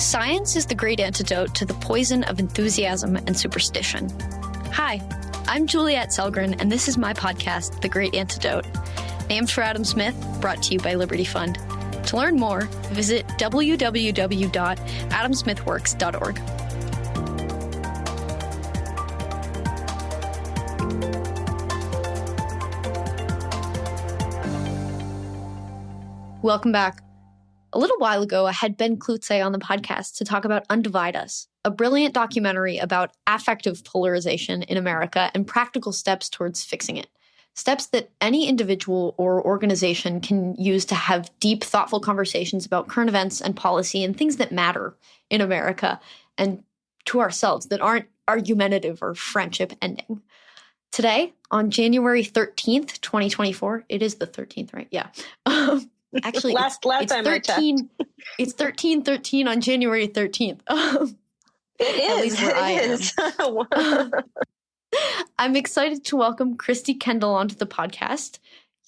Science is the great antidote to the poison of enthusiasm and superstition. Hi, I'm Juliette Sellgren, and this is my podcast, The Great Antidote. Named for Adam Smith, brought to you by Liberty Fund. To learn more, visit www.AdamSmithWorks.org. Welcome back. A little while ago, I had Ben Klutze on the podcast to talk about Undivide Us, a brilliant documentary about affective polarization in America and practical steps towards fixing it. Steps that any individual or organization can use to have deep, thoughtful conversations about current events and policy and things that matter in America and to ourselves that aren't argumentative or friendship ending. Today, on January 13th, 2024, it is the 13th, right? Yeah. Actually, last it's time 13, it's 13/13 on January 13th. It is. I'm excited to welcome Kristi Kendall onto the podcast.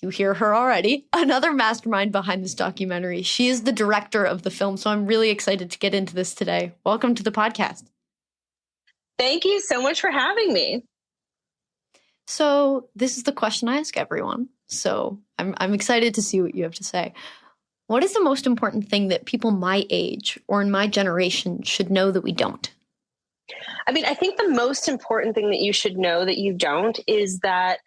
You hear her already. Another mastermind behind this documentary. She is the director of the film, so I'm really excited to get into this today. Welcome to the podcast. Thank you so much for having me. So this is the question I ask everyone. So I'm excited to see what you have to say. What is the most important thing that people my age or in my generation should know that we don't? I mean, I think the most important thing that you should know that you don't is that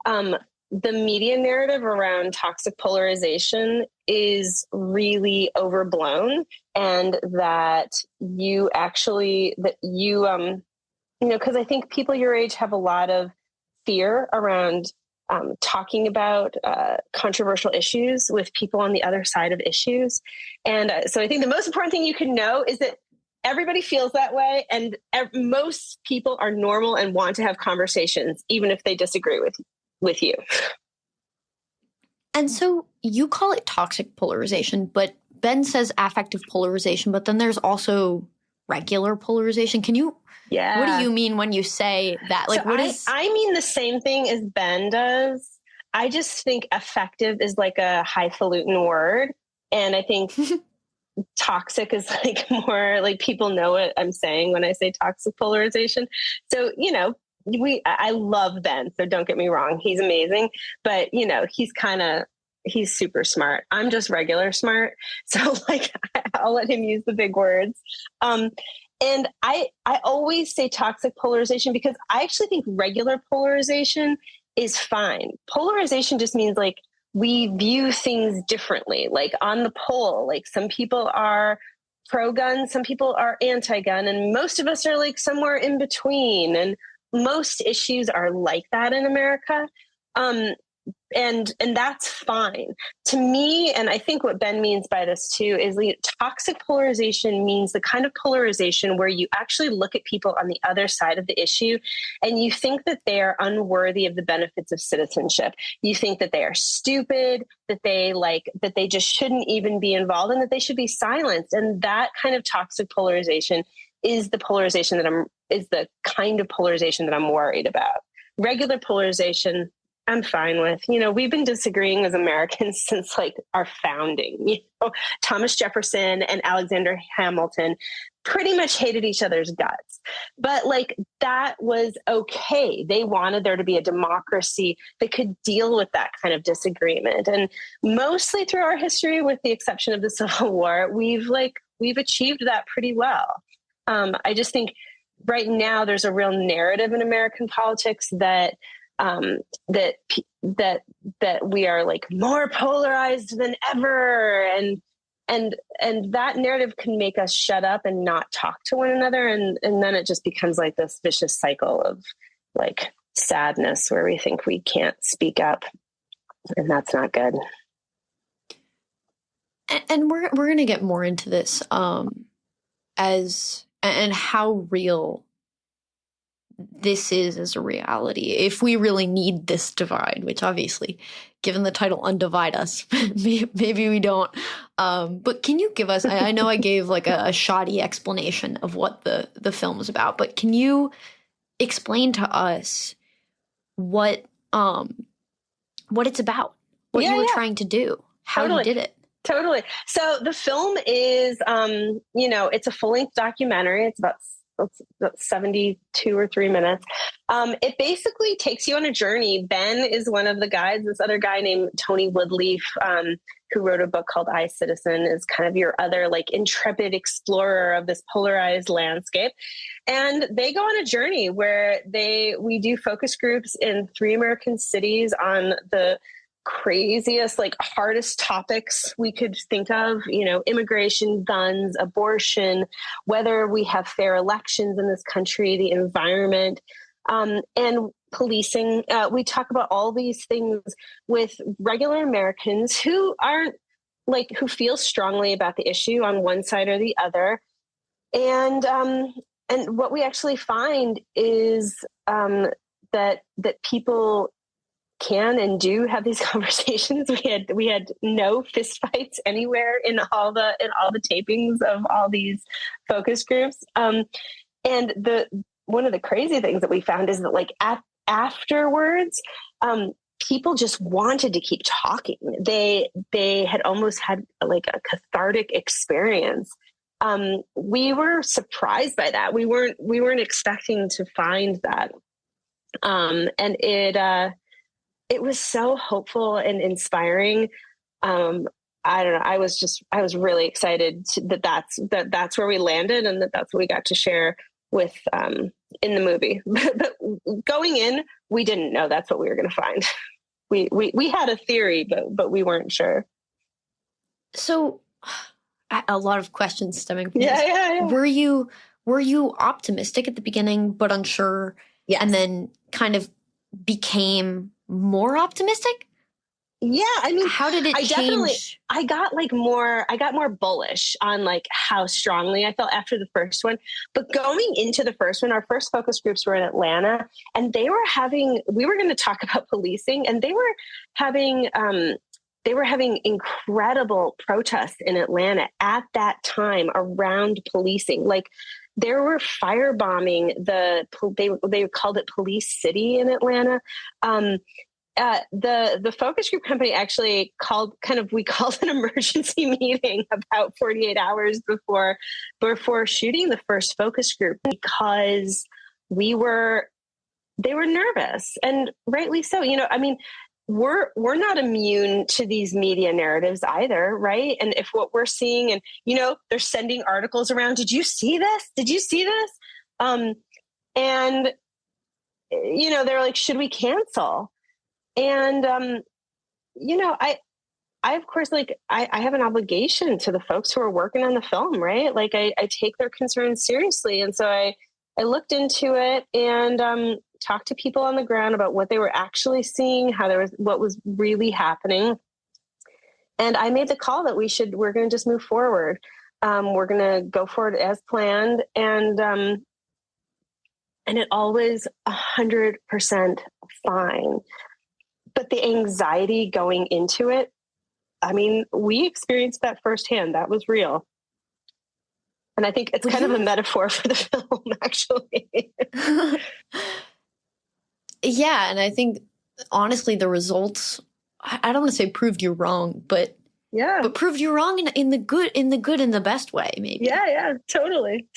the media narrative around toxic polarization is really overblown, and that you actually, because I think people your age have a lot of fear around talking about controversial issues with people on the other side of issues. And so I think the most important thing you can know is that everybody feels that way, and most people are normal and want to have conversations, even if they disagree with you. And so you call it toxic polarization, but Ben says affective polarization, but then there's also regular polarization. Yeah. What do you mean when you say that? Like, so I mean the same thing as Ben does. I just think effective is like a highfalutin word. And I think toxic is like more like people know what I'm saying when I say toxic polarization. So, I love Ben. So don't get me wrong. He's amazing. But, he's super smart. I'm just regular smart. So I'll let him use the big words. And I always say toxic polarization because I actually think regular polarization is fine. Polarization just means like we view things differently. Like on the poll, like some people are pro-gun, some people are anti-gun, and most of us are like somewhere in between. And most issues are like that in America. And that's fine to me. And I think what Ben means by this too is toxic polarization means the kind of polarization where you actually look at people on the other side of the issue and you think that they are unworthy of the benefits of citizenship. You think that they are stupid, that they just shouldn't even be involved, and that they should be silenced. And that kind of toxic polarization is the kind of polarization that I'm worried about. Regular polarization, I'm fine with. We've been disagreeing as Americans since our founding. Thomas Jefferson and Alexander Hamilton pretty much hated each other's guts. But that was okay. They wanted there to be a democracy that could deal with that kind of disagreement. And mostly through our history, with the exception of the Civil War, we've achieved that pretty well. I just think right now there's a real narrative in American politics that we are more polarized than ever, and that narrative can make us shut up and not talk to one another, and then it just becomes this vicious cycle of sadness where we think we can't speak up, and that's not good. And we're going to get more into this and how real this is as a reality, if we really need this divide, which obviously, given the title Undivide Us, maybe we don't. But can you give us, I know I gave a shoddy explanation of what the film is about, but can you explain to us what it's about, what you were trying to do, how you did it? Totally. So the film is, it's a full-length documentary. It's about 72 or 3 minutes. It basically takes you on a journey. Ben is one of the guys. This other guy named Tony Woodleaf, who wrote a book called I, Citizen, is kind of your other like intrepid explorer of this polarized landscape. And they go on a journey where we do focus groups in 3 American cities on the craziest, like hardest topics we could think of, immigration, guns, abortion, whether we have fair elections in this country, the environment, and policing. We talk about all these things with regular Americans who who feel strongly about the issue on one side or the other. And what we actually find is that people can and do have these conversations. We had no fistfights anywhere in all the tapings of all these focus groups. And one of the crazy things that we found is that like afterwards, people just wanted to keep talking. They had almost had like a cathartic experience. We were surprised by that. We weren't expecting to find that. And it was so hopeful and inspiring. I don't know. I was really excited that's where we landed and that's what we got to share with, in the movie. But going in, we didn't know that's what we were going to find. We had a theory, but we weren't sure. So a lot of questions stemming from this. Yeah. Were you optimistic at the beginning, but unsure? Yes. And then kind of became more optimistic? Yeah, I mean, how did it change? I got more bullish on like how strongly I felt after the first one. But going into the first one, our first focus groups were in Atlanta, and we were going to talk about policing, and they were having incredible protests in Atlanta at that time around policing. Like there were firebombing they called it Police City in Atlanta. The focus group company actually we called an emergency meeting about 48 hours before shooting the first focus group because they were nervous, and rightly so. I mean, we're not immune to these media narratives either, right? And if what we're seeing, and they're sending articles around, did you see this? Did you see this? And they're like, should we cancel? And I of course, like I have an obligation to the folks who are working on the film, right? Like I take their concerns seriously, and so I looked into it and talked to people on the ground about what they were actually seeing, what was really happening. And I made the call that we're going to just move forward. We're going to go forward as planned. And it all was 100% fine. But the anxiety going into it, I mean, we experienced that firsthand. That was real. And I think it's kind of a metaphor for the film, actually. Yeah, and I think, honestly, the results, I don't want to say proved you wrong, but proved you wrong in the good and the best way, maybe. Yeah, totally.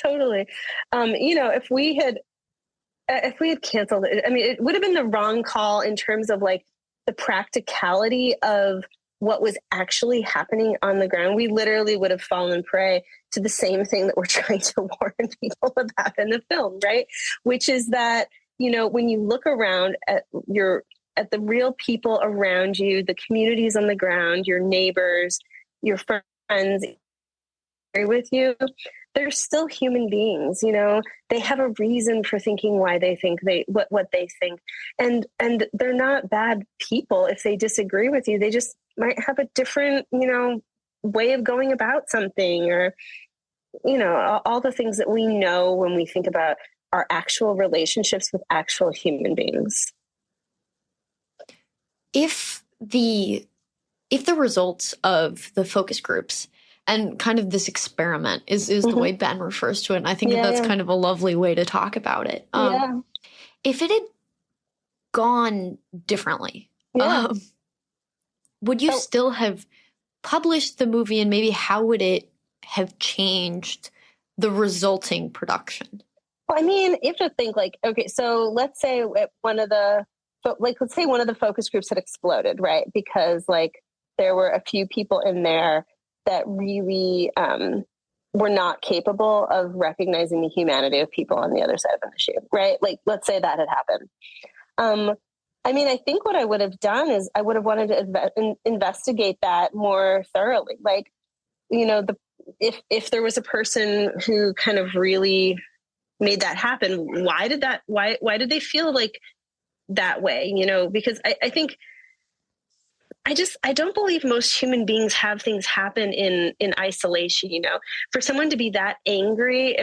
If we had canceled it, I mean, it would have been the wrong call in terms of like the practicality of what was actually happening on the ground. We literally would have fallen prey to the same thing that we're trying to warn people about in the film, right? Which is that, when you look around at the real people around you, the communities on the ground, your neighbors, your friends with you, they're still human beings. They have a reason for thinking why they think what they think. And they're not bad people if they disagree with you. They just might have a different, way of going about something, or, all the things that we know when we think about our actual relationships with actual human beings. If the results of the focus groups and kind of this experiment is the way Ben refers to it, and I think that's kind of a lovely way to talk about it. If it had gone differently, would you still have published the movie, and maybe how would it have changed the resulting production? Well, I mean, you have to think like, okay, so let's say one of the focus groups had exploded, right? Because like there were a few people in there that really were not capable of recognizing the humanity of people on the other side of an issue, right? Like, let's say that had happened. I mean, I think what I would have done is I would have wanted to investigate that more thoroughly. Like, you know, if there was a person who kind of really made that happen, why did they feel like that way? You know, because I think I don't believe most human beings have things happen in isolation. You know, for someone to be that angry,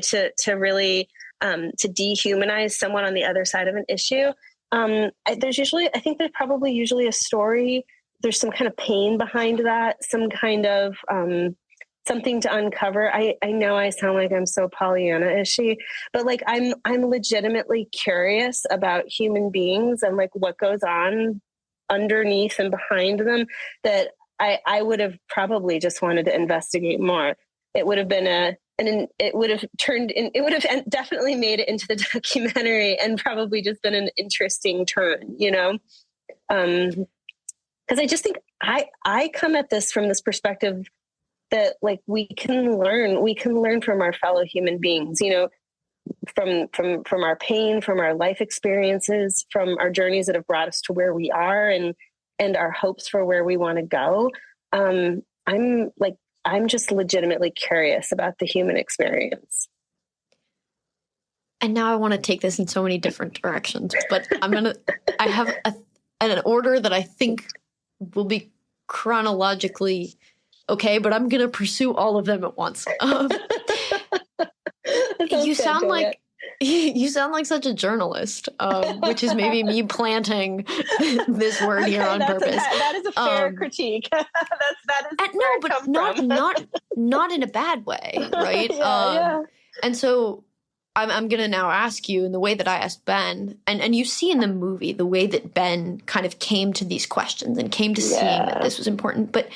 to really to dehumanize someone on the other side of an issue, I think there's probably usually a story. There's some kind of pain behind that, some kind of something to uncover. I know I sound like I'm so Pollyanna-ishy, but like I'm legitimately curious about human beings and like what goes on underneath and behind them, that I would have probably just wanted to investigate more. It would have been it would have definitely made it into the documentary and probably just been an interesting turn, you know? Because I just think I come at this from this perspective that like we can learn from our fellow human beings, you know, from our pain, from our life experiences, from our journeys that have brought us to where we are and our hopes for where we want to go. I'm just legitimately curious about the human experience. And now I want to take this in so many different directions, but I have an order that I think will be chronologically okay, but I'm going to pursue all of them at once. You sound like such a journalist, which is maybe me planting this word here on purpose. That is a fair critique. that is no, but not in a bad way, right? Yeah. And so I'm going to now ask you in the way that I asked Ben, and you see in the movie the way that Ben kind of came to these questions and came to seeing that this was important. But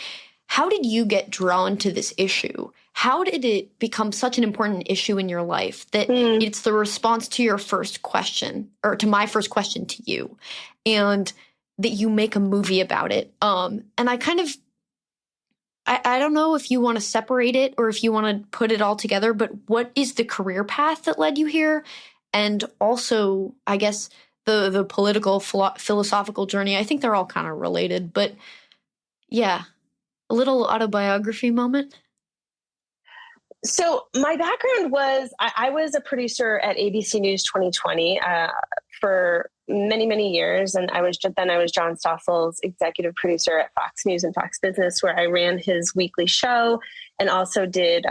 how did you get drawn to this issue? How did it become such an important issue in your life that it's the response to your first question, or to my first question to you, and that you make a movie about it? And I kind of, I don't know if you want to separate it or if you want to put it all together, but what is the career path that led you here? And also, I guess, the political, philosophical journey. I think they're all kind of related, but yeah, a little autobiography moment. So my background was, I was a producer at ABC News 2020 for many, many years. And I was John Stossel's executive producer at Fox News and Fox Business, where I ran his weekly show and also did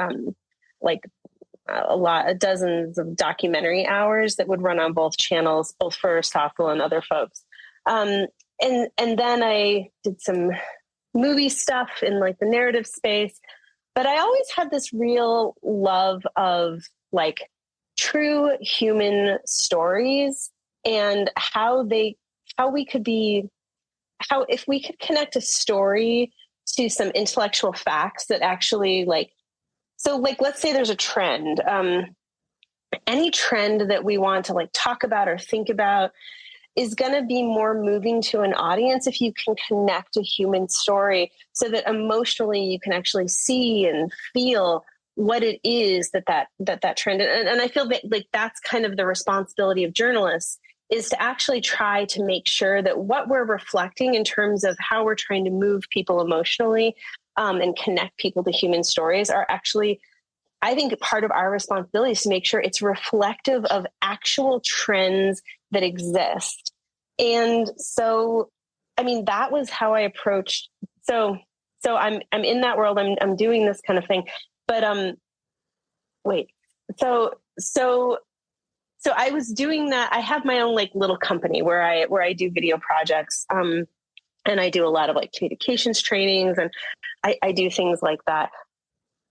dozens of documentary hours that would run on both channels, both for Stossel and other folks. And then I did some movie stuff in like the narrative space. But I always had this real love of like true human stories and if we could connect a story to some intellectual facts that actually let's say there's a trend, any trend that we want to like talk about or think about is going to be more moving to an audience if you can connect a human story so that emotionally you can actually see and feel what it is that trend. And I feel that like that's kind of the responsibility of journalists, is to actually try to make sure that what we're reflecting in terms of how we're trying to move people emotionally and connect people to human stories are actually, I think part of our responsibility is to make sure it's reflective of actual trends that exist. And so, I mean, that was how I approached. So I'm in that world. I'm doing this kind of thing, but So I was doing that. I have my own like little company where I do video projects, and I do a lot of like communications trainings, and I do things like that.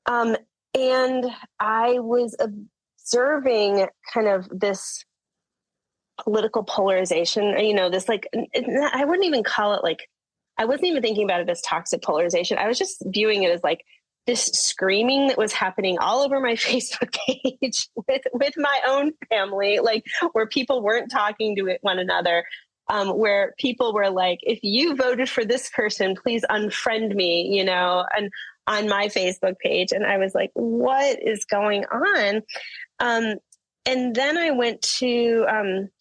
And I was observing kind of this political polarization, you know, this like, I wouldn't even call it like, I wasn't even thinking about it as toxic polarization. I was just viewing it as like this screaming that was happening all over my Facebook page with my own family, like where people weren't talking to one another, where people were like, if you voted for this person, please unfriend me, you know, and on my Facebook page. And I was like, what is going on? And then I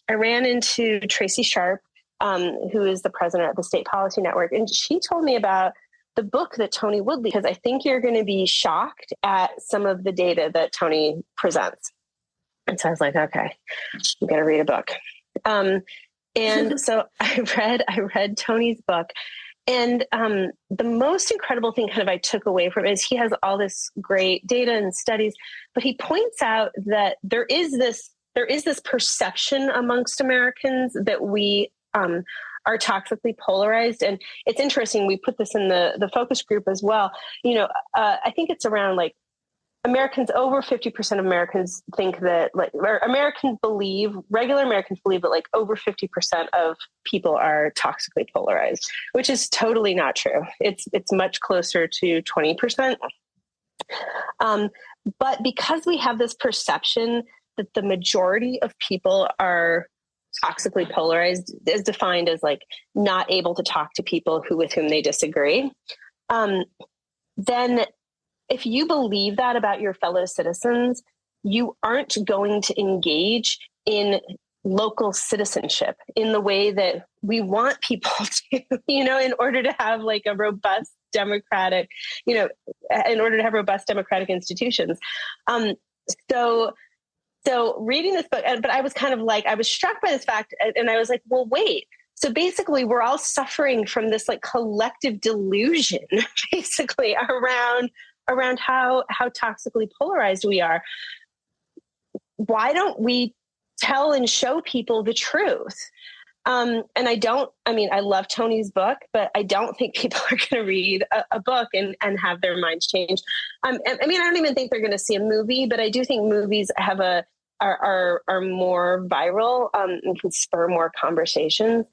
I ran into Tracy Sharp, who is the president of the State Policy Network. And she told me about the book that Tony Woodley, because I think you're going to be shocked at some of the data that Tony presents. And so I was like, okay, I'm going to read a book. And so I read Tony's book. And the most incredible thing kind of I took away from it is he has all this great data and studies, but he points out that there is this perception amongst Americans that we are toxically polarized. And it's interesting, we put this in the focus group as well. You know, I think it's around like over 50% of Americans think that regular Americans believe that like over 50% of people are toxically polarized, which is totally not true. It's much closer to 20%. But because we have this perception that the majority of people are toxically polarized, is defined as like not able to talk to people with whom they disagree, then if you believe that about your fellow citizens, you aren't going to engage in local citizenship in the way that we want people to, you know, in order to have like a robust democratic, you know, in order to have robust democratic institutions. So reading this book, but I was kind of like, I was struck by this fact, and I was like, well, wait. So basically, we're all suffering from this like collective delusion, basically around how toxically polarized we are. Why don't we tell and show people the truth? And I love Tony's book, but I don't think people are going to read a book and have their minds changed. I don't even think they're going to see a movie, but I do think movies are more viral and can spur more conversations.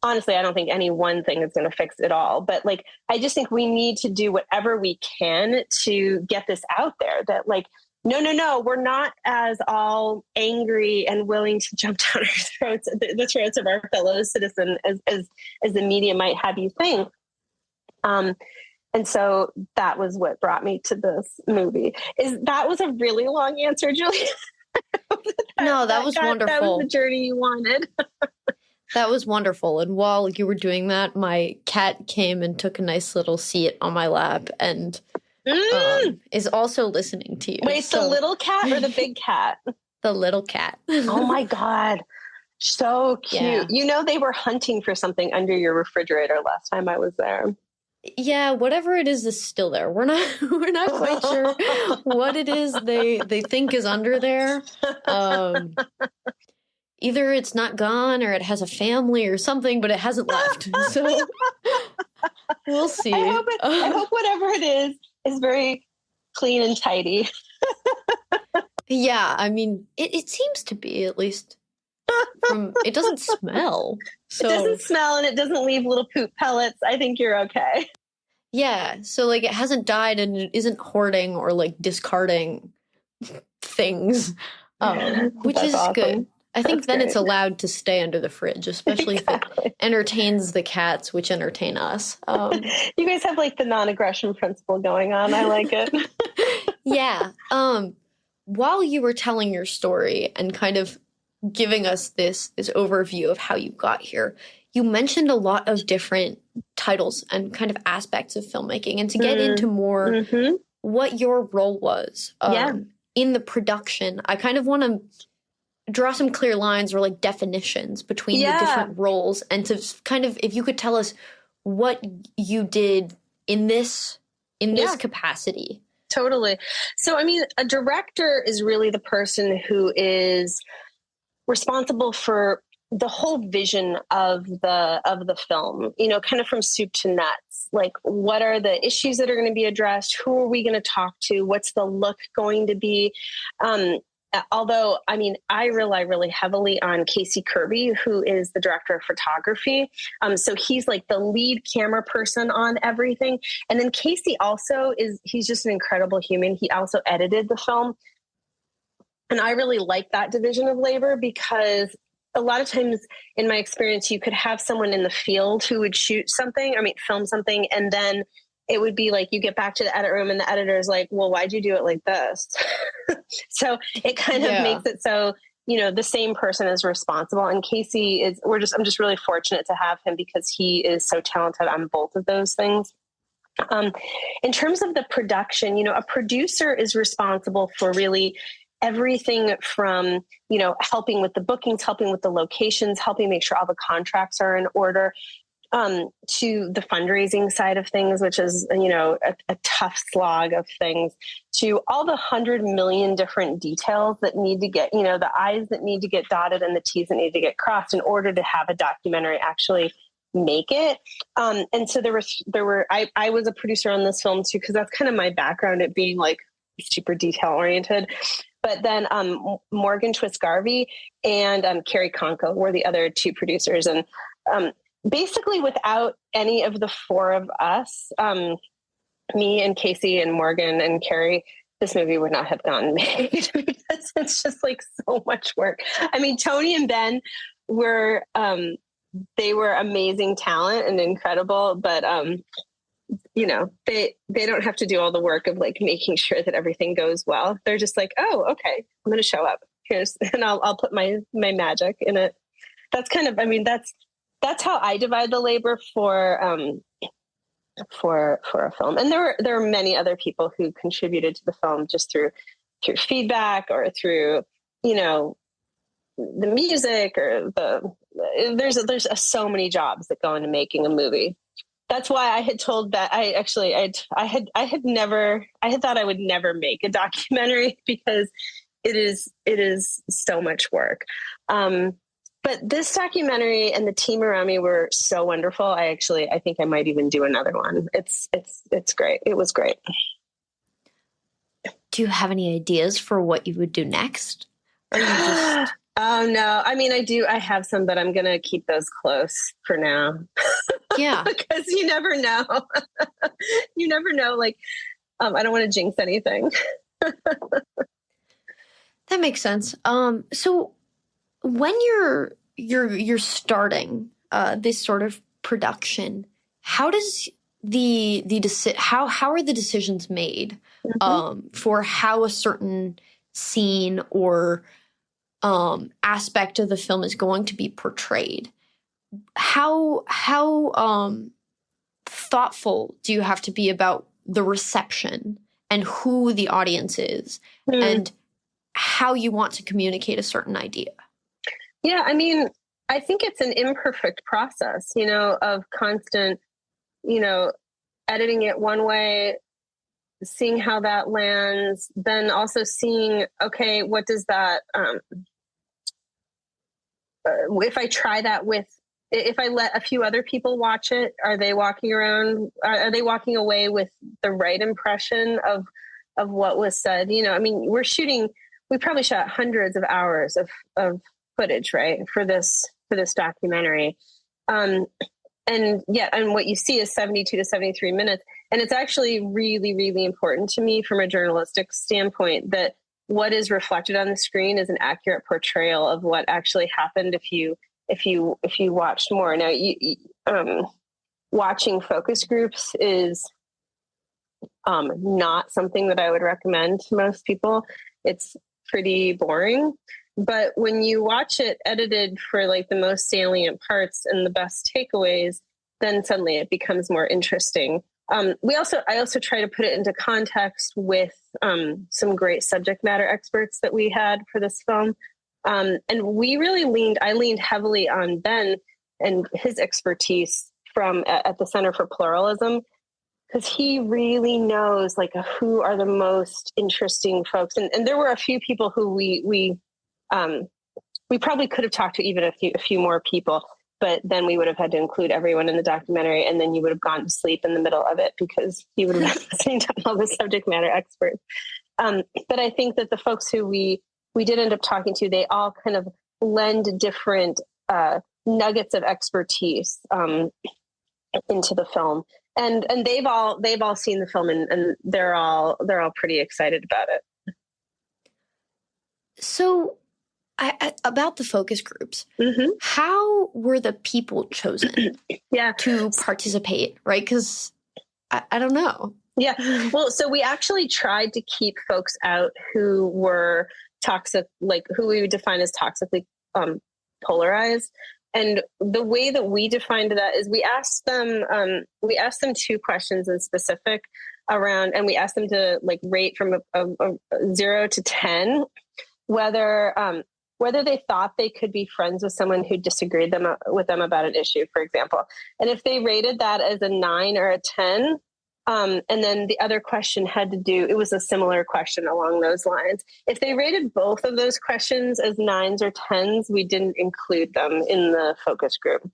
Honestly, I don't think any one thing is going to fix it all, but like, I just think we need to do whatever we can to get this out there that like, no, we're not as all angry and willing to jump down our throats, the throats of our fellow citizen as the media might have you think. And so that was what brought me to this movie. That was a really long answer, Julie? No, that was wonderful. That was the journey you wanted. That was wonderful. And while you were doing that, my cat came and took a nice little seat on my lap and is also listening to you. Wait, the little cat or the big cat? The little cat. Oh my God. So cute. Yeah. You know, they were hunting for something under your refrigerator last time I was there. Yeah, whatever it is still there. We're not quite sure what it is they think is under there. Either it's not gone or it has a family or something, but it hasn't left. So we'll see. I hope whatever it is very clean and tidy. Yeah, I mean, it seems to be, at least. It doesn't smell. So. It doesn't smell and it doesn't leave little poop pellets. I think you're okay. Yeah, so like it hasn't died and it isn't hoarding or like discarding things, which is awesome. Good. I think then it's allowed to stay under the fridge, especially if it entertains the cats, which entertain us. You guys have like the non-aggression principle going on. I like it. Yeah. While you were telling your story and kind of giving us this overview of how you got here, you mentioned a lot of different titles and kind of aspects of filmmaking. And to get into more what your role was in the production, I kind of want to draw some clear lines or like definitions between the different roles, and to kind of, if you could tell us what you did in this capacity. Totally. So, I mean, a director is really the person who is responsible for the whole vision of the film, you know, kind of from soup to nuts. Like, what are the issues that are going to be addressed? Who are we going to talk to? What's the look going to be? although, I mean, I rely really heavily on Casey Kirby, who is the director of photography. So he's like the lead camera person on everything. And then Casey also he's just an incredible human. He also edited the film. And I really like that division of labor, because a lot of times in my experience, you could have someone in the field who would film something, and then it would be like you get back to the edit room and the editor is like, well, why'd you do it like this? So it kind of makes it so, the same person is responsible. And Casey I'm just really fortunate to have him, because he is so talented on both of those things. In terms of the production, a producer is responsible for really everything from, helping with the bookings, helping with the locations, helping make sure all the contracts are in order, to the fundraising side of things, which is, a tough slog of things, to all the 100 million different details that need to get, the I's that need to get dotted and the T's that need to get crossed in order to have a documentary actually make it. And so I was a producer on this film too, because that's kind of my background at being like super detail oriented. But then Morgan Twist-Garvey and Carrie Conco were the other two producers. And basically without any of the four of us, me and Casey and Morgan and Carrie, this movie would not have gotten made, because it's just like so much work. I mean, Tony and Ben were, they were amazing talent and incredible, but they don't have to do all the work of like making sure that everything goes well. They're just like, oh, okay, I'm going to show up. And I'll put my magic in it. That's kind of, that's how I divide the labor for a film. And there are many other people who contributed to the film just through feedback or through, the music or there's so many jobs that go into making a movie. That's why I had told that I had thought I would never make a documentary, because it is so much work. But this documentary and the team around me were so wonderful. I think I might even do another one. It's great. It was great. Do you have any ideas for what you would do next? Or you just... Oh no. I do. I have some, but I'm going to keep those close for now. Yeah. Because you never know. You never know. Like, I don't want to jinx anything. That makes sense. So when you're starting this sort of production, how does how are the decisions made for how a certain scene or aspect of the film is going to be portrayed? How thoughtful do you have to be about the reception and who the audience is and how you want to communicate a certain idea? Yeah, I think it's an imperfect process, of constant, editing it one way, seeing how that lands, then also seeing, okay, what does that, if I try that if I let a few other people watch it, are they walking away with the right impression of what was said? We probably shot hundreds of hours of footage, right, for this documentary. And what you see is 72 to 73 minutes. And it's actually really, really important to me from a journalistic standpoint that what is reflected on the screen is an accurate portrayal of what actually happened if you watched more. Now, watching focus groups is not something that I would recommend to most people. It's pretty boring. But when you watch it edited for like the most salient parts and the best takeaways, then suddenly it becomes more interesting. I also try to put it into context with some great subject matter experts that we had for this film. And I leaned heavily on Ben and his expertise at the Center for Pluralism, because he really knows like who are the most interesting folks. And there were a few people who we probably could have talked to even a few more people, but then we would have had to include everyone in the documentary, and then you would have gone to sleep in the middle of it because you would have been listening to all the subject matter experts. But I think that the folks who we we did end up talking to, they all kind of lend different nuggets of expertise into the film. And they've all seen the film, and they're all pretty excited about it. So about the focus groups, how were the people chosen to participate, right? Because I don't know. Yeah. Well, so we actually tried to keep folks out who were toxic, like who we would define as toxically polarized. And the way that we defined that is we asked them 2 questions in specific around, and we asked them to like rate from a 0 to 10, whether they thought they could be friends with someone who disagreed with them about an issue, for example. And if they rated that as a 9 or a 10, and then the other question it was a similar question along those lines. If they rated both of those questions as 9s or 10s, we didn't include them in the focus group.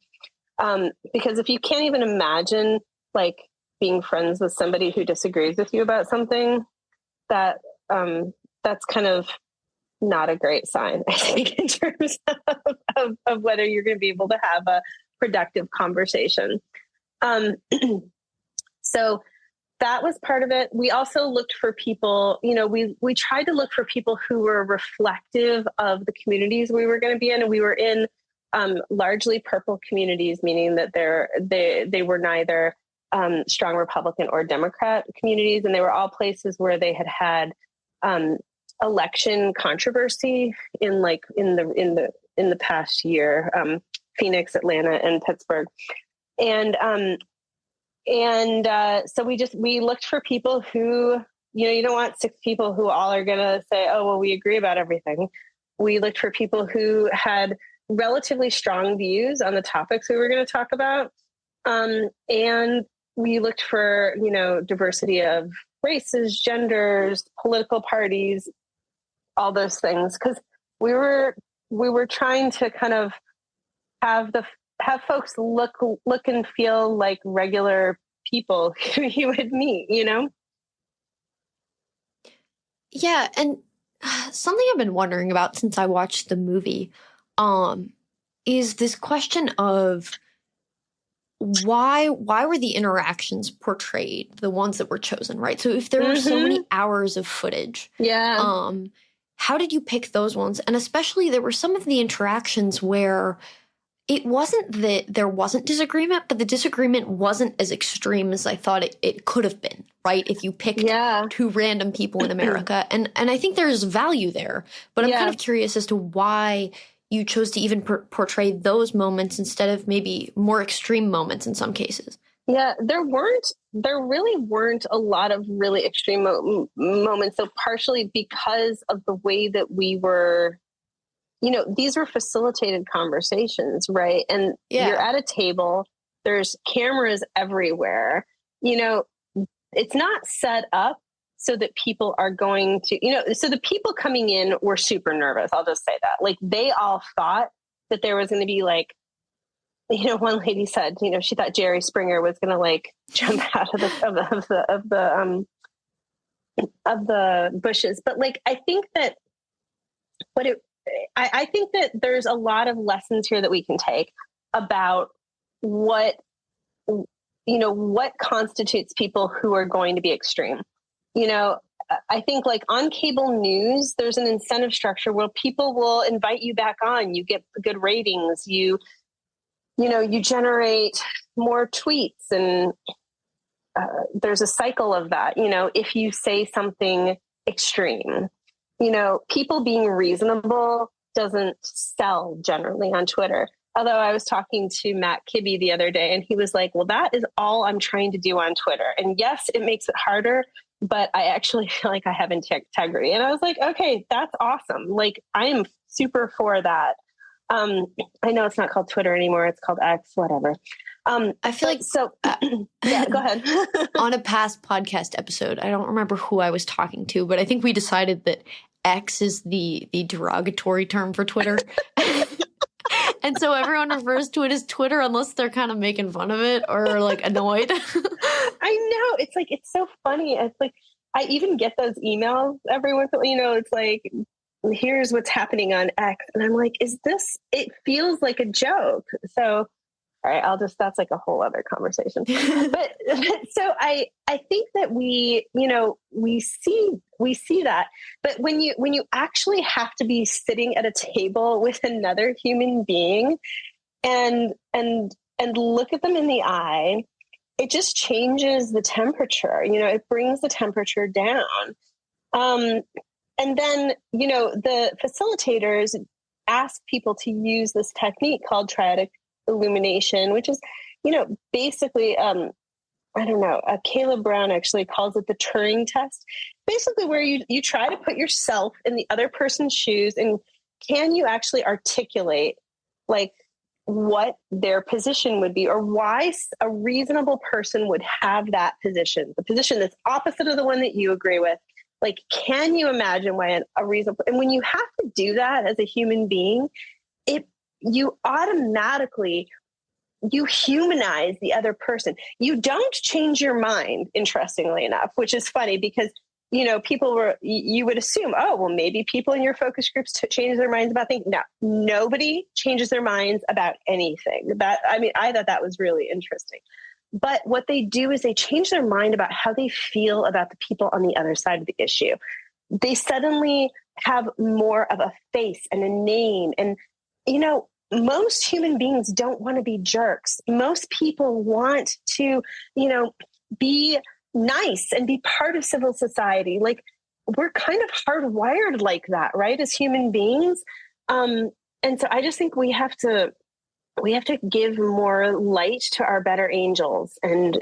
Because if you can't even imagine like being friends with somebody who disagrees with you about something, that's kind of not a great sign, I think, in terms of whether you're going to be able to have a productive conversation. So that was part of it. We also looked for people, we tried to look for people who were reflective of the communities we were going to be in. And we were in largely purple communities, meaning that they were neither strong Republican or Democrat communities. And they were all places where they had election controversy in the past year, Phoenix, Atlanta, and Pittsburgh. So we looked for people who, you don't want 6 people who all are going to say, oh, well, we agree about everything. We looked for people who had relatively strong views on the topics we were going to talk about. And we looked for, diversity of races, genders, political parties, all those things. 'Cause we were trying to kind of have folks look and feel like regular people who you would meet, Yeah. And something I've been wondering about since I watched the movie is this question of why were the interactions portrayed, the ones that were chosen, right? So if there were so many hours of footage, how did you pick those ones? And especially there were some of the interactions where it wasn't that there wasn't disagreement, but the disagreement wasn't as extreme as I thought it could have been, right? If you picked 2 random people in America. And I think there's value there. But I'm kind of curious as to why you chose to even portray those moments instead of maybe more extreme moments in some cases. Yeah, there really weren't a lot of really extreme moments. So partially because of the way that we were, these were facilitated conversations, right? And you're at a table, there's cameras everywhere, it's not set up so that people are going to, so the people coming in were super nervous. I'll just say that. Like they all thought that there was going to be like, one lady said, she thought Jerry Springer was going to like jump out of the bushes. But like, I think that I think that there's a lot of lessons here that we can take about what constitutes people who are going to be extreme. I think like on cable news, there's an incentive structure where people will invite you back on. You get good ratings. You generate more tweets, and there's a cycle of that. If you say something extreme, people being reasonable doesn't sell generally on Twitter. Although I was talking to Matt Kibbe the other day and he was like, well, that is all I'm trying to do on Twitter. And yes, it makes it harder, but I actually feel like I have integrity. And I was like, okay, that's awesome. Like I am super for that. I know it's not called Twitter anymore. It's called X, whatever. I feel like yeah, go ahead. On a past podcast episode, I don't remember who I was talking to, but I think we decided that X is the derogatory term for Twitter. And so everyone refers to it as Twitter unless they're kind of making fun of it or like annoyed. I know. It's like, it's so funny. It's like, I even get those emails every once in a while, it's like, here's what's happening on X. And I'm like, it feels like a joke. So, all right, that's like a whole other conversation. but so I think that we see that, but when you actually have to be sitting at a table with another human being and look at them in the eye, it just changes the temperature. It brings the temperature down. And then, the facilitators ask people to use this technique called triadic illumination, which is, basically, Caleb Brown actually calls it the Turing test, basically where you try to put yourself in the other person's shoes, and can you actually articulate like what their position would be, or why a reasonable person would have that position, the position that's opposite of the one that you agree with. Like, can you imagine why a reasonable, and when you have to do that as a human being, you automatically, you humanize the other person. You don't change your mind, interestingly enough, which is funny because, you would assume, oh, well, maybe people in your focus groups change their minds about things. No, nobody changes their minds about anything. I thought that was really interesting. But what they do is they change their mind about how they feel about the people on the other side of the issue. They suddenly have more of a face and a name. And, most human beings don't want to be jerks. Most people want to, be nice and be part of civil society. Like, we're kind of hardwired like that, right? As human beings. And so I just think we have to give more light to our better angels and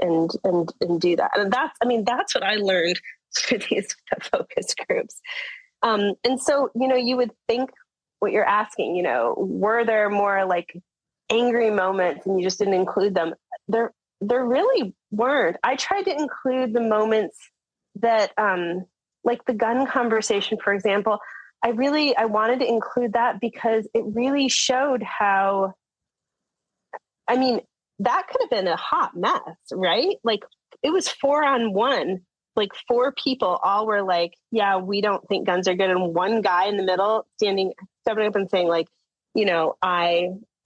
do that. And that's what I learned through these focus groups. And so, you would think what you're asking, were there more like angry moments and you just didn't include them? There really weren't. I tried to include the moments that, like the gun conversation, for example. I wanted to include that because it really showed how, that could have been a hot mess, right? Like, it was 4-on-1, like 4 people all were like, yeah, we don't think guns are good. And one guy in the middle stepping up and saying like,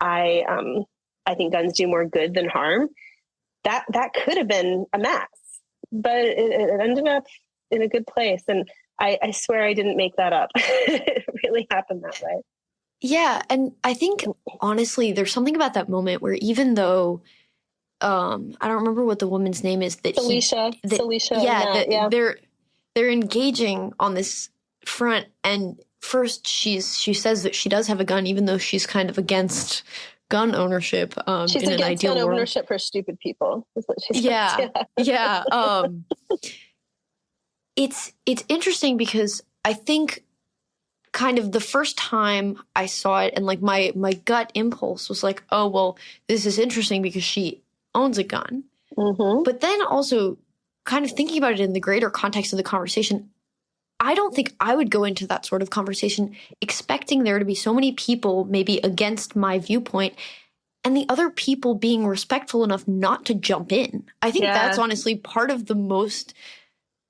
I think guns do more good than harm. That could have been a mess, but it ended up in a good place. And I swear I didn't make that up. It really happened that way. Yeah. And I think, honestly, there's something about that moment where even though, I don't remember what the woman's name is, that Celicia. Yeah. They're engaging on this front. And first she says that she does have a gun, even though she's kind of against gun ownership. She's in an against ideal gun world. ownership for stupid people. Is what she says. Yeah. It's interesting because I think kind of the first time I saw it and like my gut impulse was like, oh, well, this is interesting because she owns a gun. Mm-hmm. But then also kind of thinking about it in the greater context of the conversation, I don't think I would go into that sort of conversation expecting there to be so many people maybe against my viewpoint and the other people being respectful enough not to jump in. I think that's honestly part of the most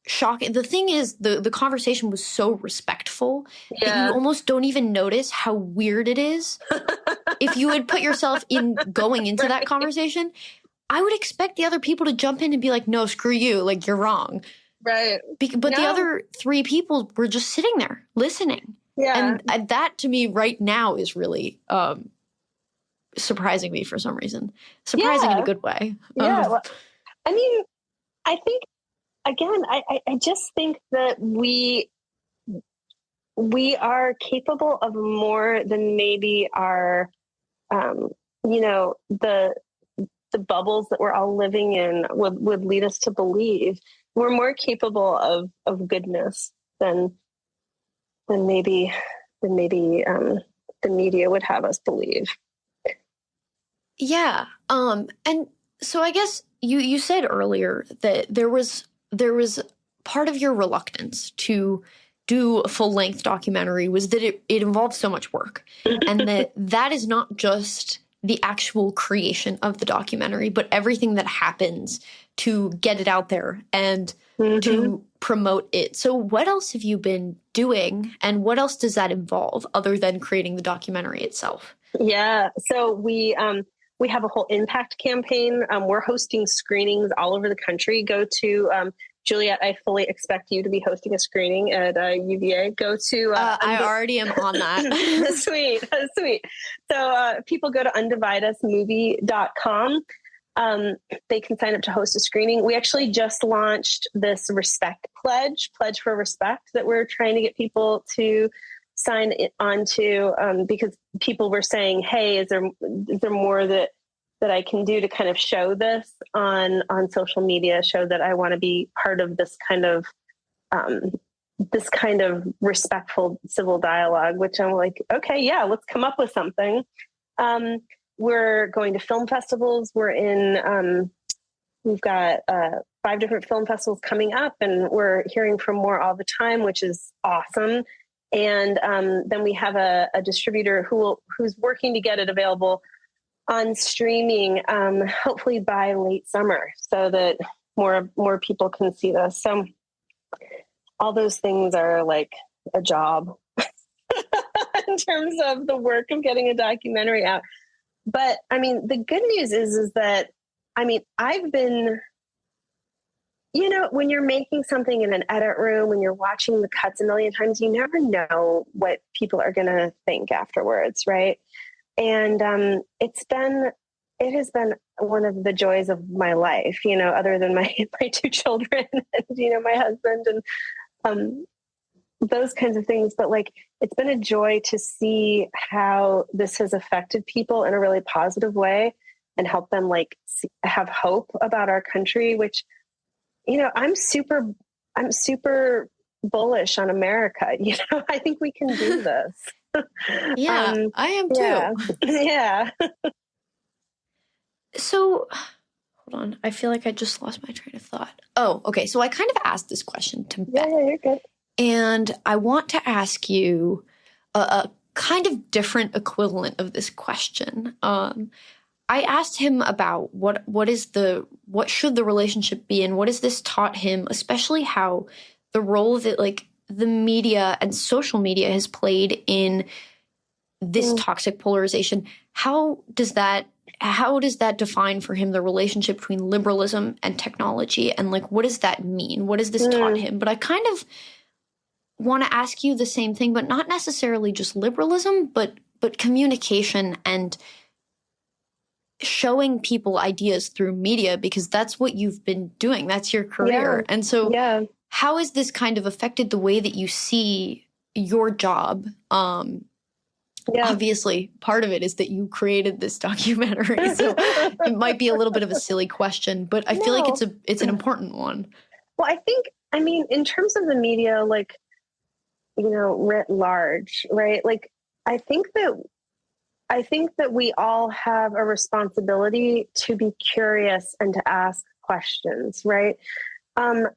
shocking. The thing is, the conversation was so respectful that you almost don't even notice how weird it is. If you would put yourself in going into that conversation, I would expect the other people to jump in and be like, no, screw you. Like, you're wrong. Right. But the other 3 people were just sitting there listening. Yeah. And that to me right now is really surprising me for some reason. Surprising in a good way. Yeah. Well, I think, again, I just think that we are capable of more than maybe our, the bubbles that we're all living in would lead us to believe. We're more capable of goodness than maybe the media would have us believe. Yeah. And so I guess you said earlier that there was part of your reluctance to do a full-length documentary was that it involved so much work, and that is not just the actual creation of the documentary, but everything that happens to get it out there and Mm-hmm. to promote it. So what else have you been doing, and what else does that involve other than creating the documentary itself? Yeah. So we have a whole impact campaign. We're hosting screenings all over the country. Go to Juliette, I fully expect you to be hosting a screening at UVA. Go to I already am on that. Sweet. So people go to undivideusmovie.com. They can sign up to host a screening. We actually just launched this respect pledge for respect, that we're trying to get people to sign on to, because people were saying, hey, is there more that I can do to kind of show this on social media, show that I want to be part of this kind of respectful civil dialogue, which I'm like, okay, yeah, let's come up with something. We're going to film festivals. We've got 5 different film festivals coming up, and we're hearing from more all the time, which is awesome. And then we have a distributor who's working to get it available on streaming, hopefully by late summer, so that more people can see this. So all those things are like a job in terms of the work of getting a documentary out. But I mean, the good news is that, I mean, I've been, when you're making something in an edit room, when you're watching the cuts a million times, you never know what people are going to think afterwards. Right. And it has been one of the joys of my life, other than my 2 children and, my husband and those kinds of things. But like, it's been a joy to see how this has affected people in a really positive way and help them have hope about our country, which, I'm super bullish on America. I think we can do this. Yeah, I am too. Yeah. So hold on. I feel like I just lost my train of thought. Oh, okay. So I kind of asked this question to Beth. Yeah, you're good. And I want to ask you a kind of different equivalent of this question. I asked him about what should the relationship be, and what has this taught him, especially how the role that the media and social media has played in this toxic polarization. How does that define for him the relationship between liberalism and technology, and what does that mean? What has this taught him? But I kind of want to ask you the same thing, but not necessarily just liberalism, but communication and showing people ideas through media, because that's what you've been doing. That's your career. Yeah. And so how has this kind of affected the way that you see your job? Obviously, part of it is that you created this documentary, so it might be a little bit of a silly question, but I feel like it's an important one. Well, I mean, in terms of the media, writ large, right? I think that we all have a responsibility to be curious and to ask questions, right? I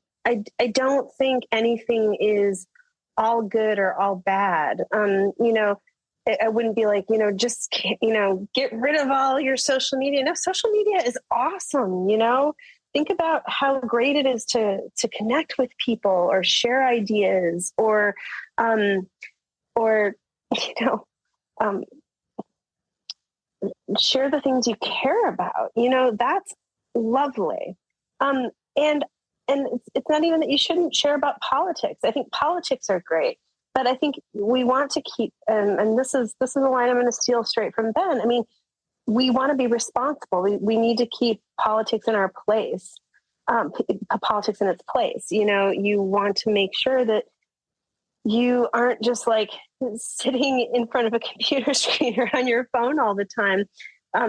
don't think anything is all good or all bad. I wouldn't be like, just, get rid of all your social media. No, social media is awesome. Think about how great it is to connect with people or share ideas or share the things you care about. That's lovely. And it's not even that you shouldn't share about politics. I think politics are great, but I think we want to keep, and this is the line I'm going to steal straight from Ben. I mean, we want to be responsible. We need to keep politics in our place, politics in its place. You want to make sure that you aren't just sitting in front of a computer screen or on your phone all the time,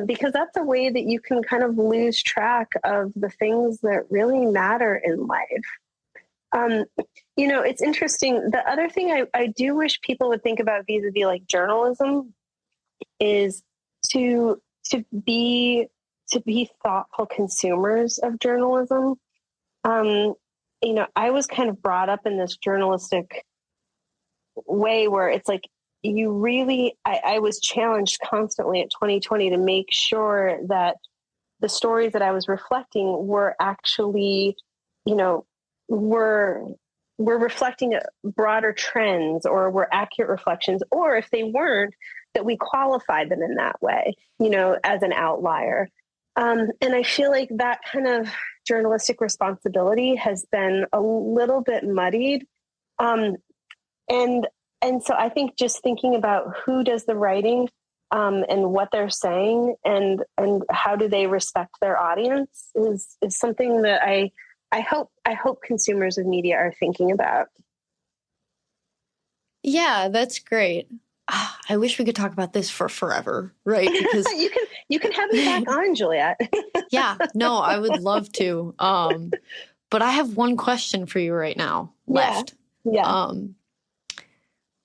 because that's a way that you can kind of lose track of the things that really matter in life. It's interesting. The other thing I do wish people would think about vis-a-vis journalism is to be thoughtful consumers of journalism. I was kind of brought up in this journalistic way where it's I was challenged constantly at 2020 to make sure that the stories that I was reflecting were actually, you know, were reflecting broader trends or were accurate reflections, or if they weren't, that we qualified them in that way, you know, as an outlier. And I feel like that kind of journalistic responsibility has been a little bit muddied. And so I think just thinking about who does the writing, and what they're saying and how do they respect their audience is something that I hope consumers of media are thinking about. Yeah, that's great. I wish we could talk about this for forever, right? Because you can have me back on, Juliette. Yeah, no, I would love to. But I have one question for you right now left. Yeah.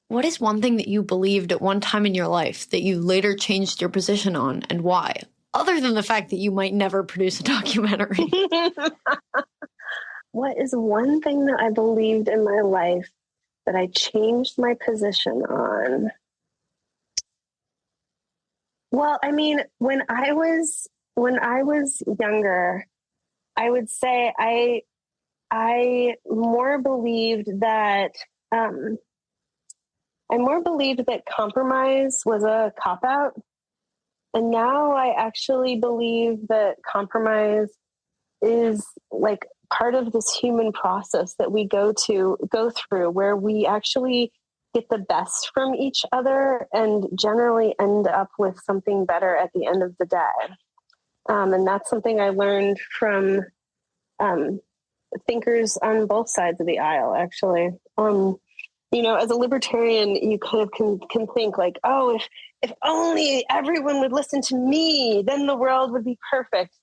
What is one thing that you believed at one time in your life that you later changed your position on, and why? Other than the fact that you might never produce a documentary. What is one thing that I believed in my life that I changed my position on? Well, I mean, when I was younger, I would say I more believed that compromise was a cop-out. And now I actually believe that compromise is like part of this human process that we go through, where we actually get the best from each other and generally end up with something better at the end of the day. And that's something I learned from thinkers on both sides of the aisle, actually. You know, as a libertarian, you kind of can think like, oh, if only everyone would listen to me, then the world would be perfect.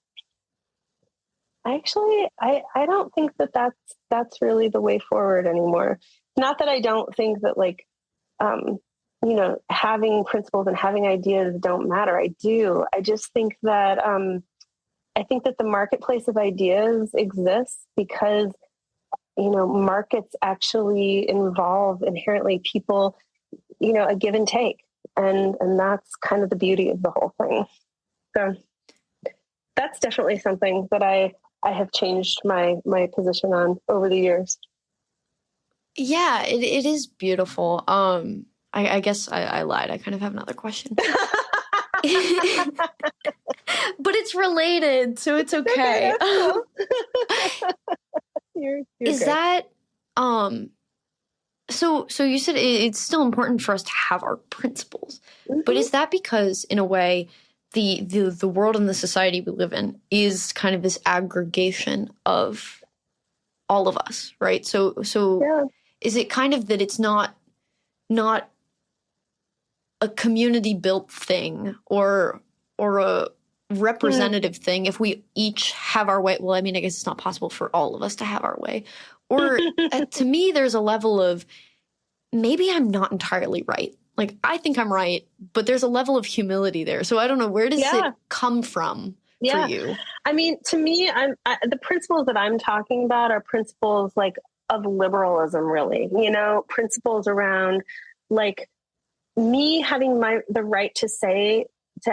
Actually, I don't think that's really the way forward anymore. Not that I don't think that, like, you know, having principles and having ideas don't matter. I do. I just think that the marketplace of ideas exists because, you know, markets actually involve inherently people, you know, a give and take. And that's kind of the beauty of the whole thing. So that's definitely something that I have changed my position on over the years. Yeah, it is beautiful. I guess I lied. I kind of have another question. But it's related, so it's okay. Cool. You're is great. that so you said it's still important for us to have our principles, Mm-hmm. but is that because, in a way, the world and the society we live in is kind of this aggregation of all of us, right? So yeah. Is it kind of that it's not a community built thing or a representative thing if we each have our way? Well, I mean, I guess it's not possible for all of us to have our way. Or to me, there's a level of maybe I'm not entirely right. Like, I think I'm right, but there's a level of humility there. So I don't know, where does it come from for you? I mean, to me, the principles that I'm talking about are principles like of liberalism, really, you know, principles around like me having the right to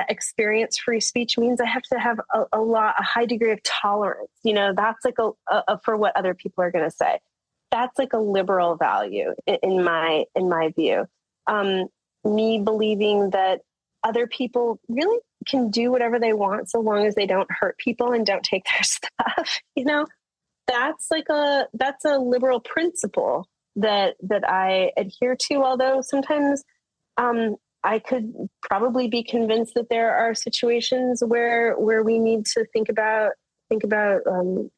experience free speech means I have to have a high degree of tolerance. You know, that's like a for what other people are going to say. That's like a liberal value in my view. Me believing that other people really can do whatever they want so long as they don't hurt people and don't take their stuff. You know, that's a liberal principle that I adhere to. Although sometimes I could probably be convinced that there are situations where we need to think about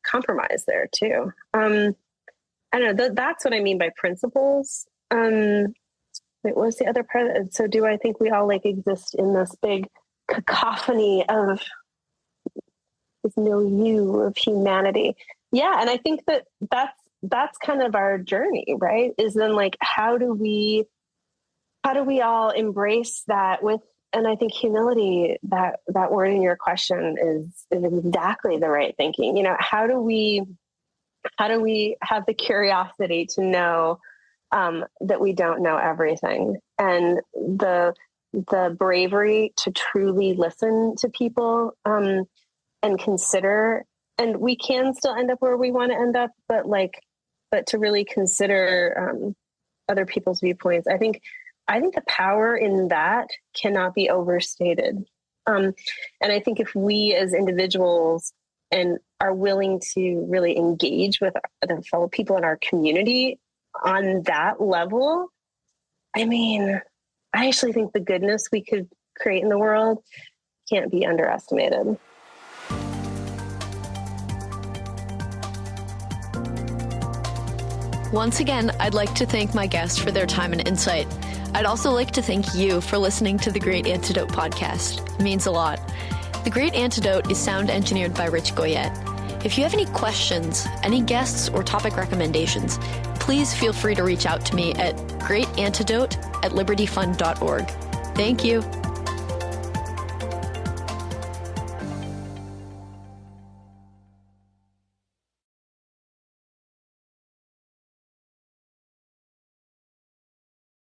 compromise there too. I don't know. That's what I mean by principles. Wait, what's the other part? So do I think we all like exist in this big cacophony of this milieu of humanity? Yeah. And I think that's kind of our journey, right? Is then like, how do we all embrace that with, and I think humility, that word in your question is exactly the right thinking. You know, how do we have the curiosity to know that we don't know everything, and the bravery to truly listen to people, and consider, and we can still end up where we want to end up, but to really consider other people's viewpoints. I think the power in that cannot be overstated. And I think if we as individuals and are willing to really engage with the fellow people in our community on that level, I mean, I actually think the goodness we could create in the world can't be underestimated. Once again, I'd like to thank my guests for their time and insight. I'd also like to thank you for listening to the Great Antidote podcast. It means a lot. The Great Antidote is sound engineered by Rich Goyette. If you have any questions, any guests, or topic recommendations, please feel free to reach out to me at greatantidote@libertyfund.org. Thank you.